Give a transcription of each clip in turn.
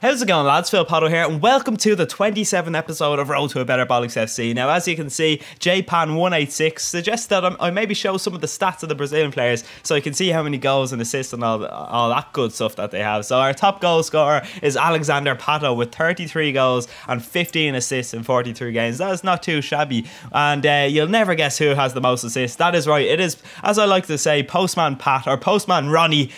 How's it going, lads? Phil Potto here, and welcome to the 27th episode of Road to a Better Bollocks FC. Now, as you can see, JPan186 suggests that I maybe show some of the stats of the Brazilian players so you can see how many goals and assists and all that good stuff that they have. So our top goal scorer is Alexander Pato with 33 goals and 15 assists in 43 games. That is not too shabby, and you'll never guess who has the most assists. That is right, it is, as I like to say, Postman Pat, or Postman Ronnie.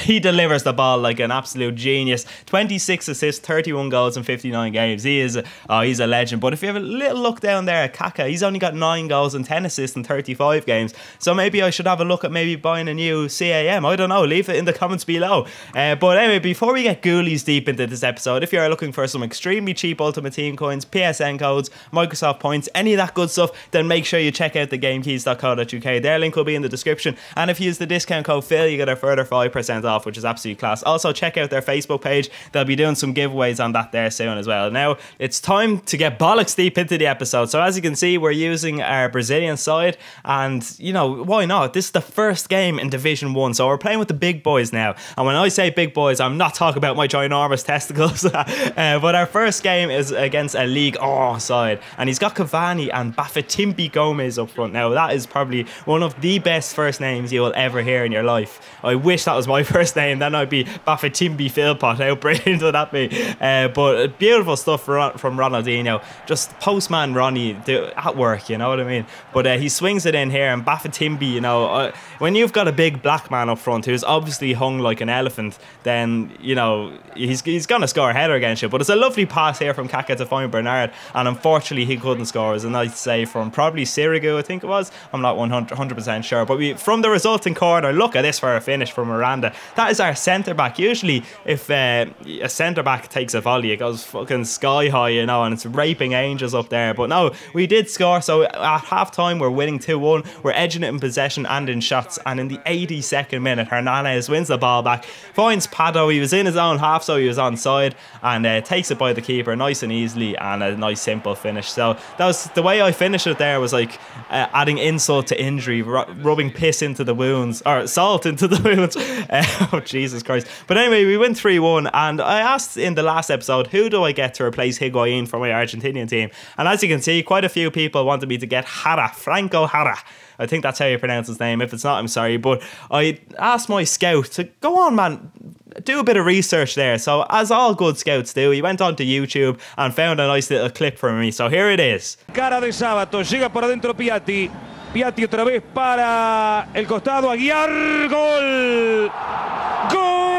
He delivers the ball like an absolute genius. 26 assists, 31 goals in 59 games. He's a legend. But if you have a little look down there at Kaka, he's only got 9 goals and 10 assists in 35 games. So maybe I should have a look at maybe buying a new CAM. I don't know, leave it in the comments below. But anyway, before we get ghoulies deep into this episode, if you're looking for some extremely cheap Ultimate Team coins, PSN codes, Microsoft points, any of that good stuff, then make sure you check out thegamekeys.co.uk. Their link will be in the description, and if you use the discount code Phil, you get a further 5% off, which is absolutely class. Also, check out their Facebook page. They'll be doing some giveaways on that there soon as well. Now, it's time to get bollocks deep into the episode. So as you can see, we're using our Brazilian side, and you know, why not? This is the first game in Division 1, so we're playing with the big boys now. And when I say big boys, I'm not talking about my ginormous testicles. But our first game is against a League O side, and he's got Cavani and Bafetimbi Gomez up front. Now, that is probably one of the best first names you will ever hear in your life. I wish that was my first name, then I'd be Bafetimbi Philpot. How brilliant would that be? But beautiful stuff from Ronaldinho. Just Postman Ronnie at work, you know what I mean? But he swings it in here, and Bafetimbi, you know, when you've got a big black man up front who's obviously hung like an elephant, then, you know, he's going to score a header against you. But it's a lovely pass here from Kaka to find Bernard, and unfortunately he couldn't score. It was a nice save from probably Sirigu, I think it was. I'm not 100% sure. But from the resulting corner, look at this for a finish from Miranda. That is our centre-back. Usually, if a centre-back takes a volley, it goes fucking sky high, you know, and it's raping angels up there. But no, we did score. So at half-time, we're winning 2-1. We're edging it in possession and in shots. And in the 82nd minute, Hernandez wins the ball back, finds Pato. He was in his own half, so he was onside, and takes it by the keeper nice and easily, and a nice simple finish. So that was the way I finished it there, was like adding insult to injury, rubbing piss into the wounds, or salt into the wounds. Oh, Jesus Christ. But anyway, we win 3-1, and I asked in the last episode, who do I get to replace Higuain for my Argentinian team? And as you can see, quite a few people wanted me to get Franco Jara. I think that's how you pronounce his name. If it's not, I'm sorry. But I asked my scout to go on, man, do a bit of research there. So as all good scouts do, he went onto YouTube and found a nice little clip for me. So here it is. Cara de Sábato, llega por adentro Piatti. Piatti otra vez para el costado, Aguiar, gol. ¡Gol!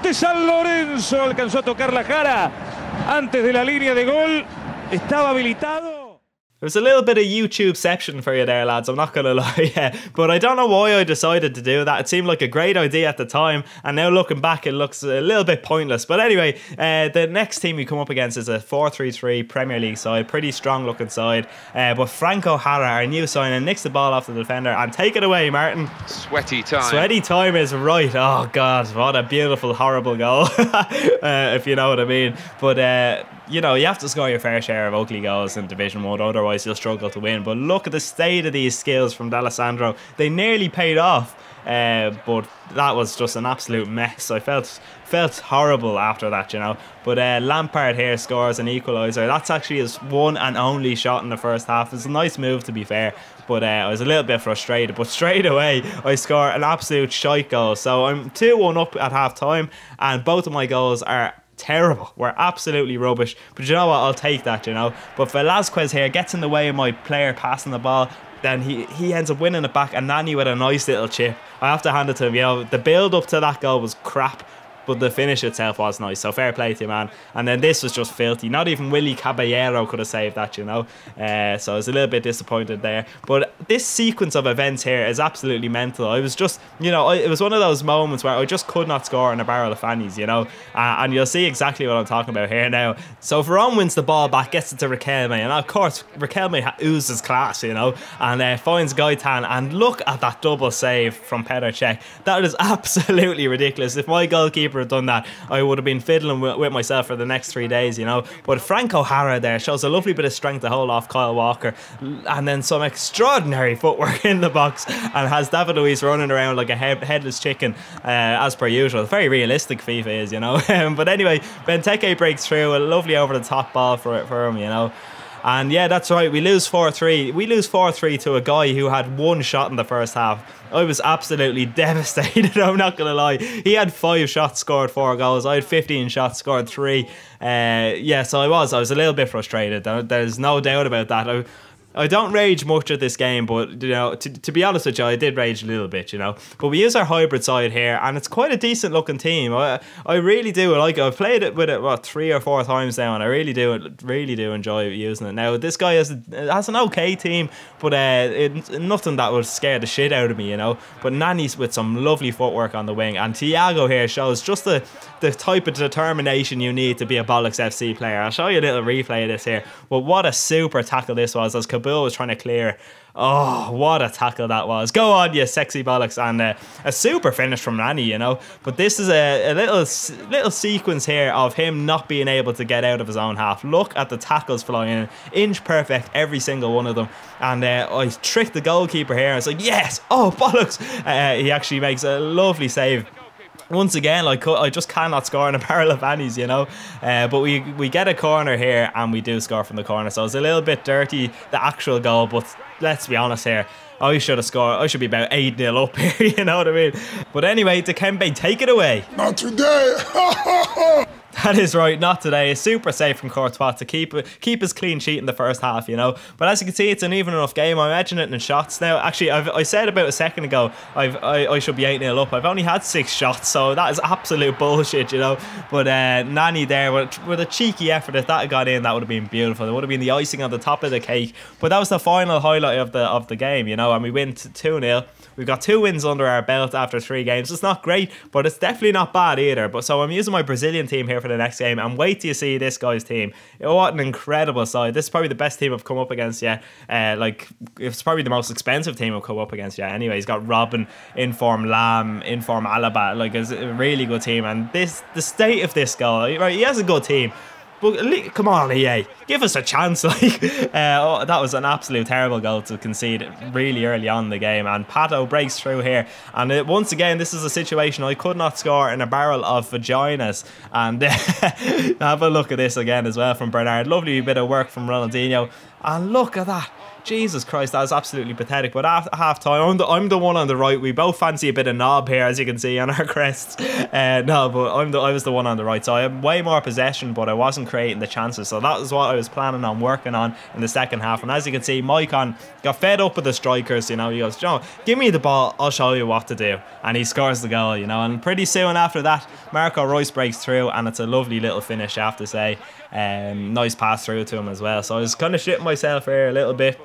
De San Lorenzo, alcanzó a tocar la Jara antes de la línea de gol, estaba habilitado. There's a little bit of YouTubeception for you there, lads, I'm not going to lie. Yeah. But I don't know why I decided to do that. It seemed like a great idea at the time, and now looking back, it looks a little bit pointless. But anyway, the next team we come up against is a 4-3-3 Premier League side, pretty strong looking side. But Franco Jara, our new signing, nicks the ball off the defender, and take it away, Martin. Sweaty time. Sweaty time is right. Oh, God, what a beautiful, horrible goal, if you know what I mean. But you know, you have to score your fair share of ugly goals in Division 1, otherwise you'll struggle to win. But look at the state of these skills from D'Alessandro. They nearly paid off, but that was just an absolute mess. I felt horrible after that, you know. But Lampard here scores an equaliser. That's actually his one and only shot in the first half. It's a nice move, to be fair, but I was a little bit frustrated. But straight away, I score an absolute shite goal. So I'm 2-1 up at half time, and both of my goals are terrible. We're absolutely rubbish, but you know what, I'll take that, you know. But Velasquez here gets in the way of my player passing the ball, then he ends up winning it back, and Nani with a nice little chip. I have to hand it to him, you know. The build up to that goal was crap, but the finish itself was nice, so fair play to you, man. And then this was just filthy. Not even Willy Caballero could have saved that, you know. So I was a little bit disappointed there. But this sequence of events here is absolutely mental. I was just, you know, it was one of those moments where I just could not score in a barrel of fannies, you know. And you'll see exactly what I'm talking about here now. So Veron wins the ball back, gets it to Riquelme, and of course Riquelme oozes class, you know, and finds Gaitan, and look at that double save from Petr Cech. That is absolutely ridiculous. If my goalkeeper goalkeeper had done that, I would have been fiddling with myself for the next 3 days, you know. But Frank O'Hara there shows a lovely bit of strength to hold off Kyle Walker, and then some extraordinary footwork in the box, and has David Luiz running around like a headless chicken, as per usual. Very realistic FIFA is, you know. But anyway, Benteke breaks through, a lovely over the top ball for him, you know. And yeah, that's right, we lose 4-3. We lose 4-3 to a guy who had 1 shot in the first half. I was absolutely devastated, I'm not going to lie. He had 5 shots, scored 4 goals. I had 15 shots, scored 3. Yeah, so I was a little bit frustrated. There's no doubt about that. I don't rage much at this game, but you know, to be honest with you, I did rage a little bit, you know. But we use our hybrid side here, and it's quite a decent looking team. I really do like it. I've played it with it 3 or 4 times now, and I really do enjoy using it. Now this guy has an okay team, but nothing that would scare the shit out of me, you know. But Nani's with some lovely footwork on the wing, and Thiago here shows just the type of determination you need to be a Bollocks FC player. I'll show you a little replay of this here. But what a super tackle this was as Kabul was trying to clear. Oh, what a tackle that was. Go on, you sexy Bollocks. And a super finish from Nani, you know. But this is a little sequence here of him not being able to get out of his own half. Look at the tackles flying in. Inch perfect, every single one of them. And I tricked the goalkeeper here. I was like, yes! Oh, Bollocks! He actually makes a lovely save. Once again, I just cannot score in a barrel of annies, you know. But we get a corner here, and we do score from the corner. So it's a little bit dirty, the actual goal. But let's be honest here, I should have scored. I should be about 8-0 up here, you know what I mean? But anyway, Dikembe, take it away. Not today. That is right, not today. A super save from Courtois to keep his clean sheet in the first half, you know. But as you can see, it's an even enough game. I'm edging it in shots now. Actually, I said about a second ago I should be 8-0 up. I've only had 6 shots, so that is absolute bullshit, you know. But Nani there with a cheeky effort, if that had got in, that would have been beautiful. It would have been the icing on the top of the cake. But that was the final highlight of the game, you know. And we win 2-0. We've got 2 wins under our belt after 3 games. It's not great, but it's definitely not bad either. But so I'm using my Brazilian team here for the next game, and wait till you see this guy's team. What an incredible side. This is probably the best team I've come up against yet. It's probably the most expensive team I've come up against yet. Anyway, he's got Robin, inform Lam, inform Alaba. Like, it's a really good team. And the state of this guy, right? He has a good team. But come on, EA, give us a chance. That was an absolute terrible goal to concede really early on in the game. And Pato breaks through here. And once again, this is a situation I could not score in a barrel of vaginas. And have a look at this again as well from Bernard. Lovely bit of work from Ronaldinho. And look at that. Jesus Christ, that was absolutely pathetic. But at half time, I'm the one on the right. We both fancy a bit of knob here, as you can see on our crests. No, but I was the one on the right. So I have way more possession, but I wasn't creating the chances. So that was what I was planning on working on in the second half. And as you can see, Maicon got fed up with the strikers. You know, he goes, Joe, give me the ball, I'll show you what to do. And he scores the goal, you know. And pretty soon after that, Marco Reus breaks through, and it's a lovely little finish, I have to say. Nice pass through to him as well. So I was kind of shitting myself here a little bit.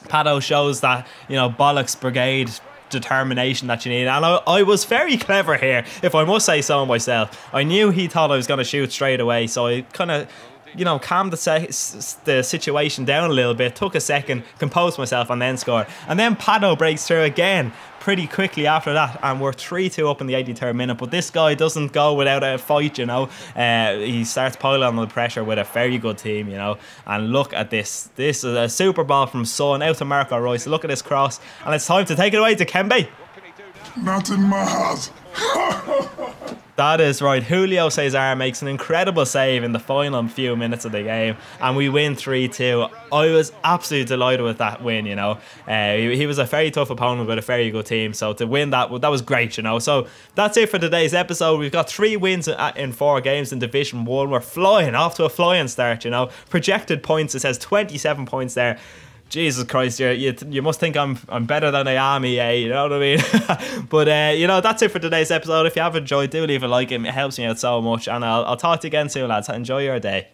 Pato shows that, you know, Bollocks brigade determination that you need, and I was very clever here, if I must say so myself. I knew he thought I was going to shoot straight away, so I kind of, you know, calmed the situation down a little bit, took a second, composed myself, and then scored. And then Pato breaks through again pretty quickly after that, and we're 3-2 up in the 83rd minute. But this guy doesn't go without a fight, you know. He starts piling on the pressure with a very good team, you know. And look at this. This is a super ball from Son out to Marco Reus. Look at this cross, and it's time to take it away to Dikembe. Not in my house. That is right. Julio Cesar makes an incredible save in the final few minutes of the game, and we win 3-2. I was absolutely delighted with that win, you know. He was a very tough opponent with a very good team, so to win that was great, you know. So that's it for today's episode. We've got 3 wins in 4 games in Division 1. We're flying, off to a flying start, you know. Projected points, it says 27 points there. Jesus Christ, you must think I'm better than I am, EA, you know what I mean? But you know, that's it for today's episode. If you have enjoyed, do leave a like. It helps me out so much, and I'll talk to you again soon, lads. Enjoy your day.